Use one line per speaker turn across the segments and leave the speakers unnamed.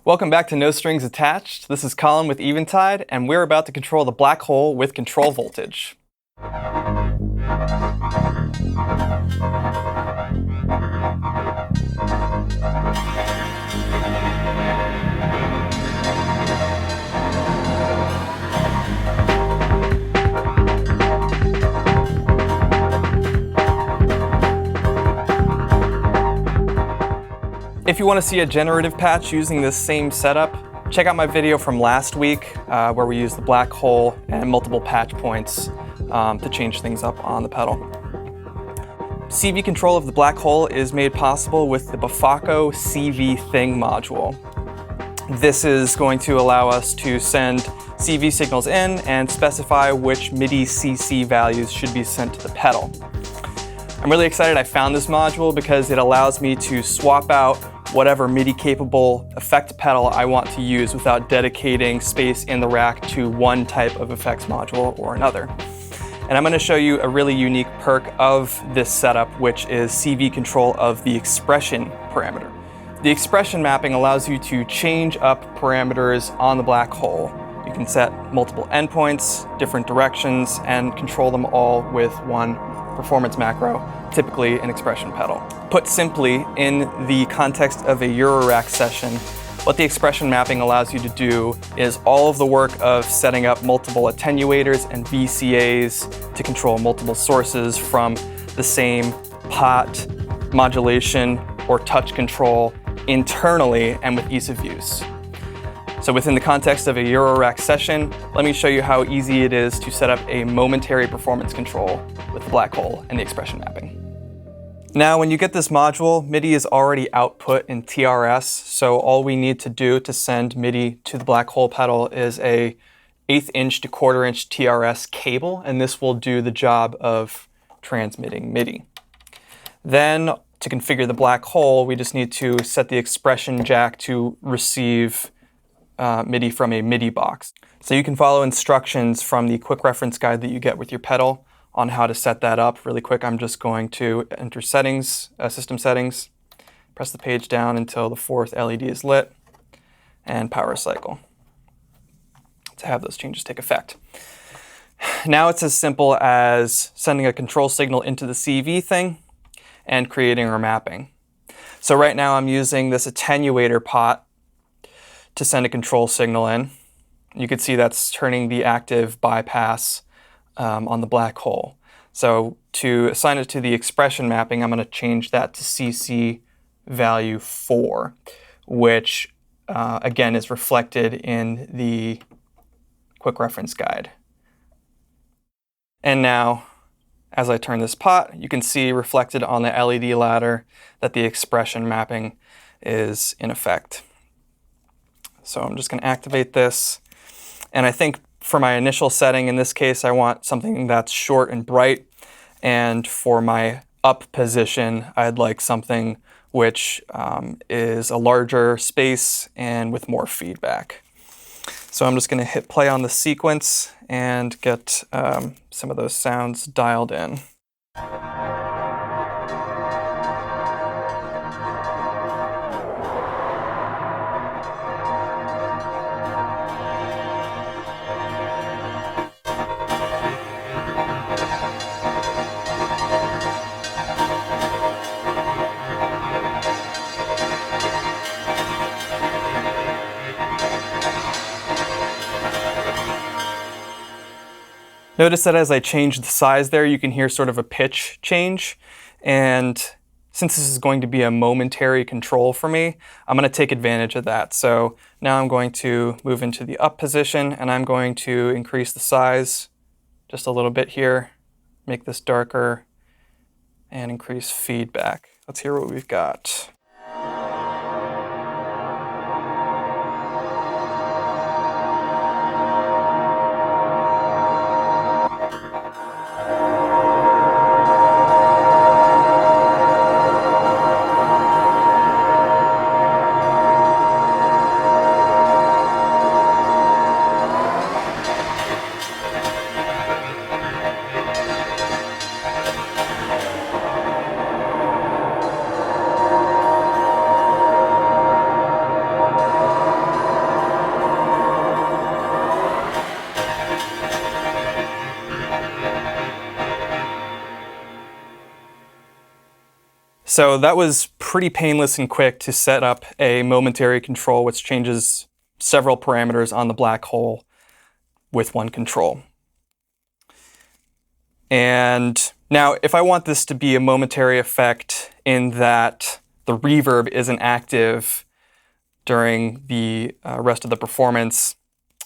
Welcome back to No Strings Attached. This is Colin with Eventide, and we're about to control the black hole with control voltage. If you want to see a generative patch using this same setup, check out my video from last week where we used the black hole and multiple patch points to change things up on the pedal. CV control of the black hole is made possible with the Befaco CV Thing module. This is going to allow us to send CV signals in and specify which MIDI CC values should be sent to the pedal. I'm really excited I found this module because it allows me to swap out whatever MIDI-capable effect pedal I want to use without dedicating space in the rack to one type of effects module or another. And I'm going to show you a really unique perk of this setup, which is CV control of the expression parameter. The expression mapping allows you to change up parameters on the black hole. You can set multiple endpoints, different directions, and control them all with one performance macro, typically an expression pedal. Put simply, in the context of a Eurorack session, what the expression mapping allows you to do is all of the work of setting up multiple attenuators and VCAs to control multiple sources from the same pot, modulation, or touch control internally and with ease of use. So within the context of a Eurorack session, let me show you how easy it is to set up a momentary performance control with the black hole and the expression mapping. Now, when you get this module, MIDI is already output in TRS, so all we need to do to send MIDI to the black hole pedal is a 1/8 inch to 1/4 inch TRS cable, and this will do the job of transmitting MIDI. Then, to configure the black hole, we just need to set the expression jack to receive MIDI from a MIDI box. So you can follow instructions from the quick reference guide that you get with your pedal on how to set that up. Really quick, I'm just going to enter settings, system settings, press the page down until the 4th LED is lit, and power cycle to have those changes take effect. Now it's as simple as sending a control signal into the CV thing and creating our mapping. So right now I'm using this attenuator pot to send a control signal in. You can see that's turning the active bypass on the black hole. So to assign it to the expression mapping, I'm going to change that to CC value 4, which again is reflected in the quick reference guide. And now, as I turn this pot, you can see reflected on the LED ladder that the expression mapping is in effect. So I'm just going to activate this, and I think for my initial setting, in this case, I want something that's short and bright, and for my up position, I'd like something which is a larger space and with more feedback. So I'm just going to hit play on the sequence and get some of those sounds dialed in. Notice that as I change the size there, you can hear sort of a pitch change. And since this is going to be a momentary control for me, I'm going to take advantage of that. So now I'm going to move into the up position, and I'm going to increase the size just a little bit here, make this darker, and increase feedback. Let's hear what we've got. So that was pretty painless and quick to set up a momentary control which changes several parameters on the black hole with one control. And now if I want this to be a momentary effect in that the reverb isn't active during the rest of the performance,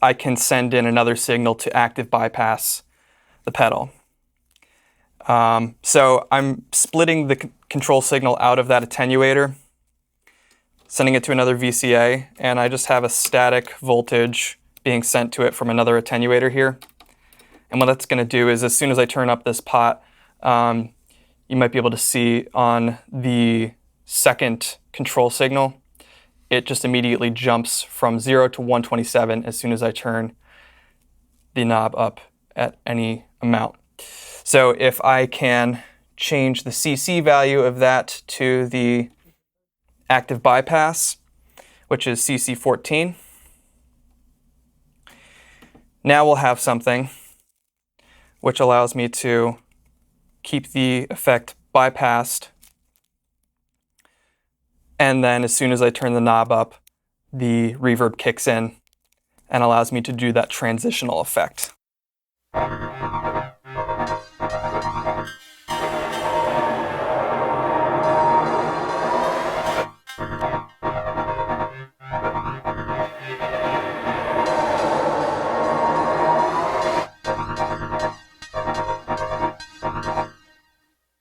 I can send in another signal to active bypass the pedal. So I'm splitting the control signal out of that attenuator, sending it to another VCA, and I just have a static voltage being sent to it from another attenuator here. And what that's going to do is as soon as I turn up this pot, you might be able to see on the second control signal, it just immediately jumps from 0 to 127 as soon as I turn the knob up at any amount. So if I can change the CC value of that to the active bypass, which is CC 14, now we'll have something which allows me to keep the effect bypassed, and then as soon as I turn the knob up, the reverb kicks in and allows me to do that transitional effect.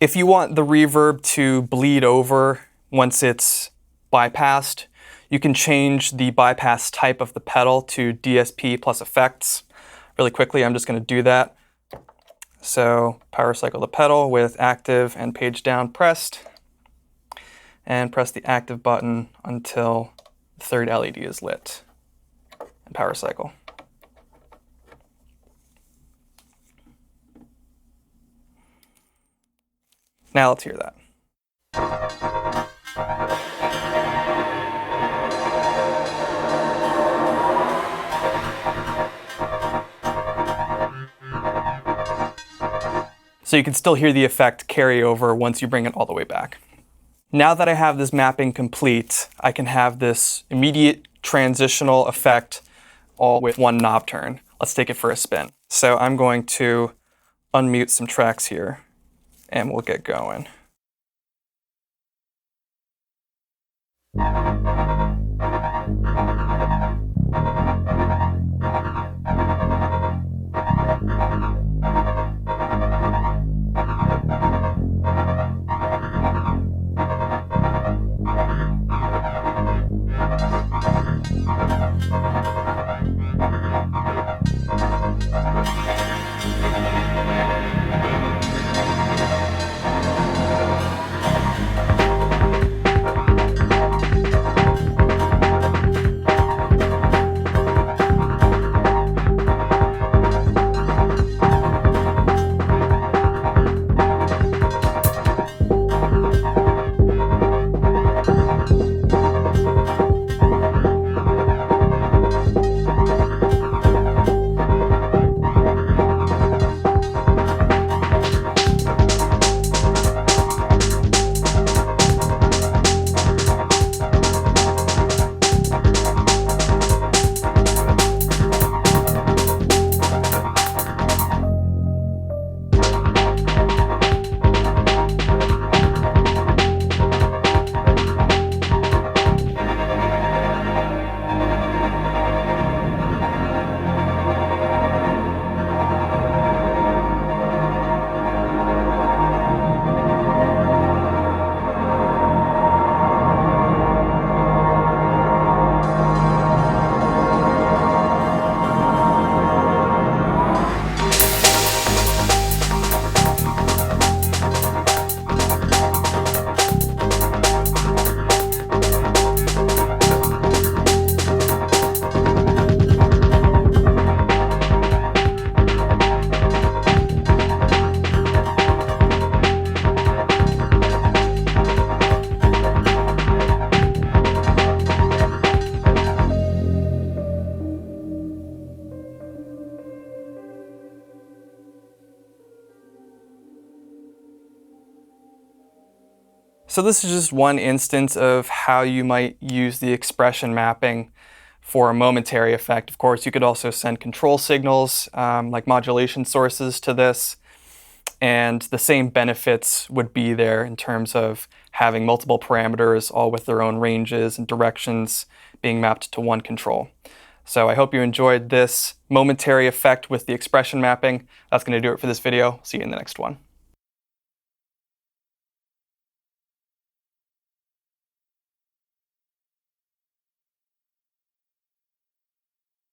If you want the reverb to bleed over once it's bypassed, you can change the bypass type of the pedal to DSP plus effects. Really quickly, I'm just going to do that. So power cycle the pedal with active and page down pressed, and press the active button until the third LED is lit, and power cycle. Now let's hear that. So you can still hear the effect carry over once you bring it all the way back. Now that I have this mapping complete, I can have this immediate transitional effect all with one knob turn. Let's take it for a spin. So I'm going to unmute some tracks here, and we'll get going. So this is just one instance of how you might use the expression mapping for a momentary effect. Of course, you could also send control signals like modulation sources to this, and the same benefits would be there in terms of having multiple parameters all with their own ranges and directions being mapped to one control. So I hope you enjoyed this momentary effect with the expression mapping. That's going to do it for this video. See you in the next one.